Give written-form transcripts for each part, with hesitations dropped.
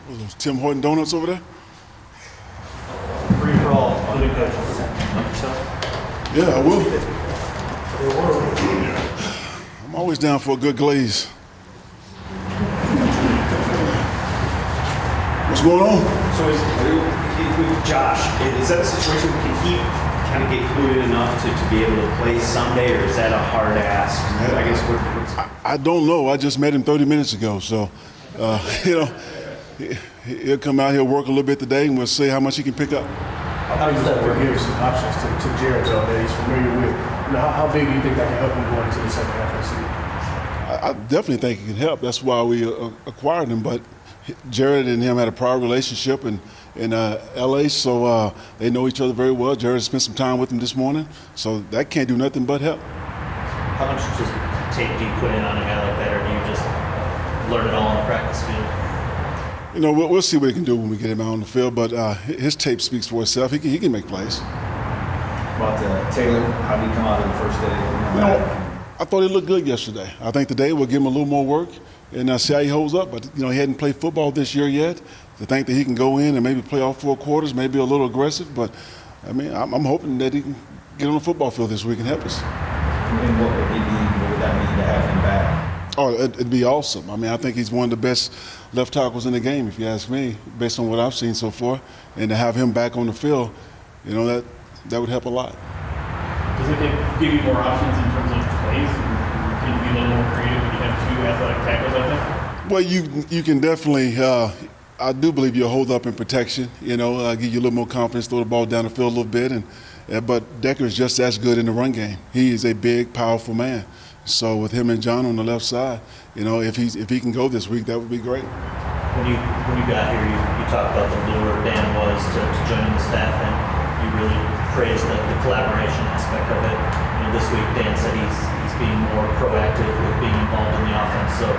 Those Tim Horton donuts over there? Free for all, including coaches. Yeah, I will. I'm always down for a good glaze. What's going on? So with Josh, is that a situation where can he kind of get fluid enough to be able to play Sunday, or is that a hard ask? I guess I don't know. I just met him 30 minutes ago, so he'll come out here, work a little bit today, and we'll see how much he can pick up. How does that give some options to Jared that he's familiar with? How big do you think that can help him going into the second half of the season? I definitely think he can help. That's why we acquired him. But Jared and him had a prior relationship in L.A., so they know each other very well. Jared spent some time with him this morning, so that can't do nothing but help. How much just tape do you put in on a guy like that, or do you just learn it all on the practice field? We'll see what he can do when we get him out on the field, but his tape speaks for itself. He can make plays. About Taylor, how did he come out of the first day? I thought he looked good yesterday. I think today we'll give him a little more work and see how he holds up. But, he hadn't played football this year yet. To think that he can go in and maybe play all 4 quarters, maybe a little aggressive. But, I'm hoping that he can get on the football field this week and help us. And what would that mean to have him back? Oh, it'd be awesome. I think he's one of the best left tackles in the game, if you ask me, based on what I've seen so far. And to have him back on the field, that would help a lot. Does it give you more options in terms of plays? Can you be a little more creative when you have 2 athletic tackles like that? Well, you can definitely. I do believe you'll hold up in protection. Give you a little more confidence, throw the ball down the field a little bit, but Decker is just as good in the run game. He is a big, powerful man. So with him and John on the left side, if he can go this week, that would be great. When you got here, you talked about the lure Dan was to joining the staff, and you really praised the collaboration aspect of it. This week Dan said he's being more proactive with being involved in the offense. So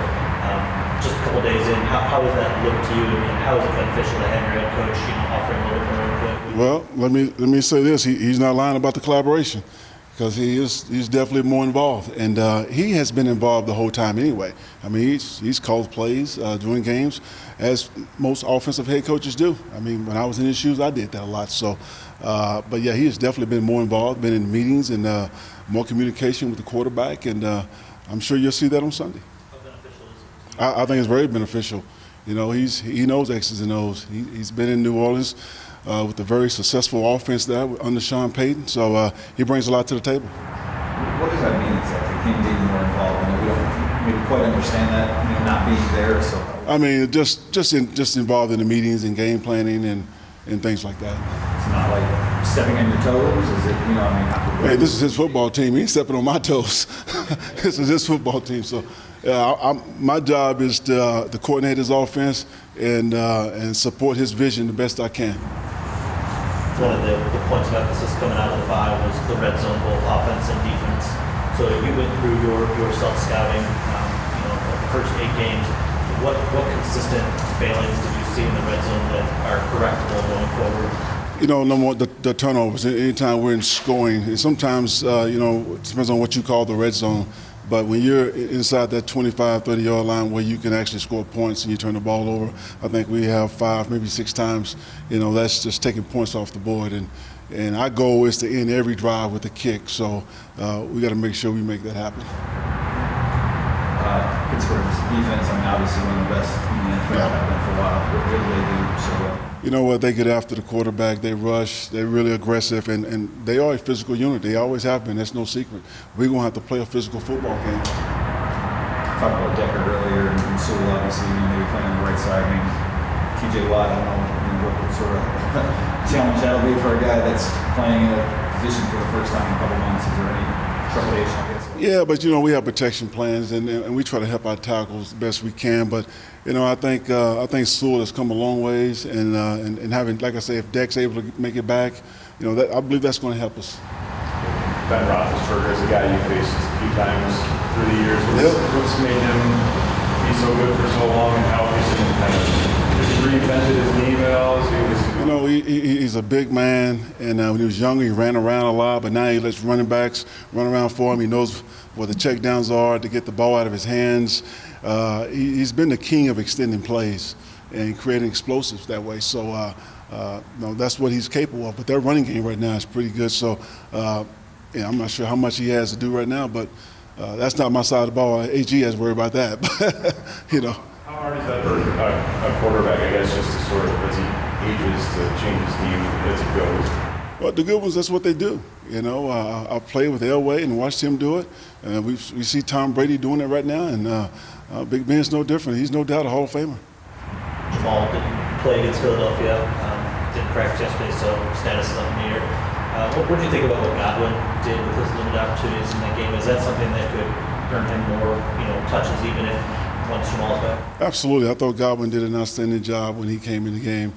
just a couple days in, how does that look to you? How is it beneficial to have your head coach offering a little more input? Well, let me say this: he's not lying about the collaboration, because he's definitely more involved, and he has been involved the whole time anyway. He's called plays during games, as most offensive head coaches do. When I was in his shoes, I did that a lot. So, but yeah, he has definitely been more involved, been in meetings and more communication with the quarterback, and I'm sure you'll see that on Sunday. How beneficial is it? I think it's very beneficial. He knows X's and O's. He's been in New Orleans with a very successful offense there under Sean Payton, so he brings a lot to the table. What does that mean exactly, him being more involved? We don't maybe quite understand that, not being there. So just involved in the meetings and game planning and things like that. It's not like stepping on your toes. Is it? Hey, this is his football team. He ain't stepping on my toes. This is his football team. So, my job is to coordinate his offense and support his vision the best I can. One of the points of emphasis coming out of the bye was the red zone, both offense and defense. So you went through your self-scouting, the first 8 games. What consistent failings did you see in the red zone that are correctable going forward? Number one, the turnovers. Anytime we're in scoring, and sometimes, it depends on what you call the red zone. But when you're inside that 25, 30-yard line where you can actually score points and you turn the ball over, I think we have 5, maybe 6 times. That's just taking points off the board. And our goal is to end every drive with a kick. So we got to make sure we make that happen. Pittsburgh's defense, obviously one of the best in the NFL, have been for a while. What do they do so well? You know what? They get after the quarterback. They rush. They're really aggressive, and they are a physical unit. They always have been. That's no secret. We're going to have to play a physical football game. Talked about Decker earlier, and Sewell, obviously, maybe playing on the right side. TJ Watt, I don't know what sort of challenge that'll be for a guy that's playing a position for the first time in a couple months. Is there any trepidation, I guess? Yeah, but we have protection plans, and we try to help our tackles the best we can. But I think Sewell has come a long ways, and having, like I say, if Deck's able to make it back, I believe that's going to help us. Ben Roethlisberger is a guy you faced a few times through the years. What's made him be so good for so long, and how he's kind of reinvented his game at all? He's a big man, and when he was younger, he ran around a lot, but now he lets running backs run around for him. He knows where the checkdowns are to get the ball out of his hands. He's been the king of extending plays. and creating explosives that way. So that's what he's capable of. But their running game right now is pretty good. So I'm not sure how much he has to do right now, but that's not my side of the ball. AG has to worry about that. How hard is that for a quarterback, I guess, just to sort of, as he ages, to change his game as it goes? Well, the good ones, that's what they do. I played with Elway and watched him do it. We see Tom Brady doing it right now, and Big Ben's no different. He's no doubt a Hall of Famer. Jamal didn't play against Philadelphia, didn't practice yesterday, so status is up in the air. What do you think about what Godwin did with his limited opportunities in that game? Is that something that could earn him more, touches even if once Jamal's back? Absolutely. I thought Godwin did an outstanding job when he came in the game.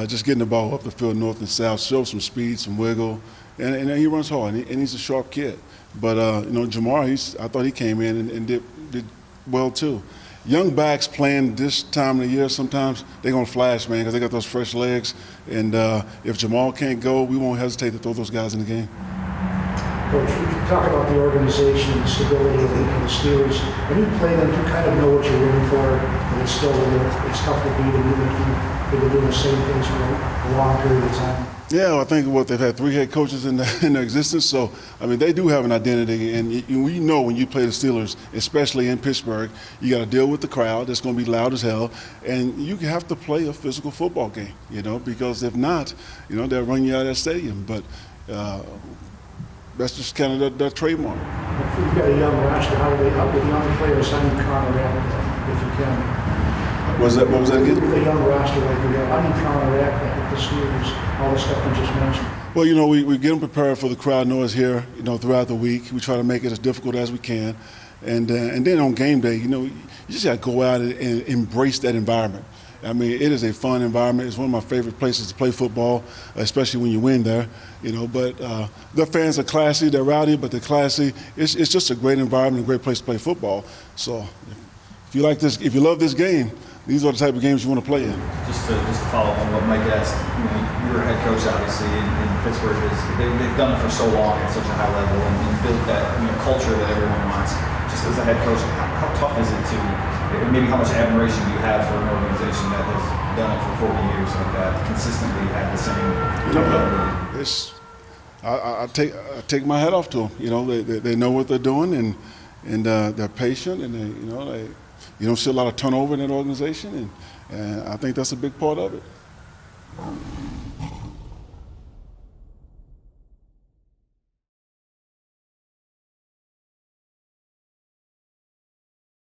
Just getting the ball up the field north and south, show some speed, some wiggle, and he runs hard, and he's a sharp kid. But Jamar, I thought he came in and did well too. Young backs playing this time of the year, sometimes they're gonna flash, man, because they got those fresh legs. And if Jamal can't go, we won't hesitate to throw those guys in the game. Coach, you talk about the organization and stability of the Steelers. When you play them, you kind of know what you're in for, and it's still it's tough to beat them even if you've been doing the same things for a long period of time. Yeah, well, I think they've had 3 head coaches in their existence, so they do have an identity, and we know when you play the Steelers, especially in Pittsburgh, you got to deal with the crowd that's going to be loud as hell, and you have to play a physical football game, because if not, they'll run you out of that stadium. But that's just kind of their trademark. If you've got a young roster, how do the young players, how do you counteract if you can? What was that again? With a young roster like you have, how do you counteract that with the Steelers, all the stuff you just mentioned? Well, we get them prepared for the crowd noise here, throughout the week. We try to make it as difficult as we can. And then on game day, you just got to go out and embrace that environment. It is a fun environment. It's one of my favorite places to play football, especially when you win there. But the fans are classy. They're rowdy, but they're classy. It's just a great environment, a great place to play football. So if you like this, if you love this game, these are the type of games you want to play in. Just to follow up on what Mike asked, you were a head coach, obviously, in Pittsburgh. They've done it for so long at such a high level and built that culture that everyone wants. Just as a head coach, how tough is it to, maybe how much admiration do you have for an organization that has done it for 40 years like that, consistently had the same I take my hat off to them. They know what they're doing, and they're patient, and you don't see a lot of turnover in that organization, and I think that's a big part of it.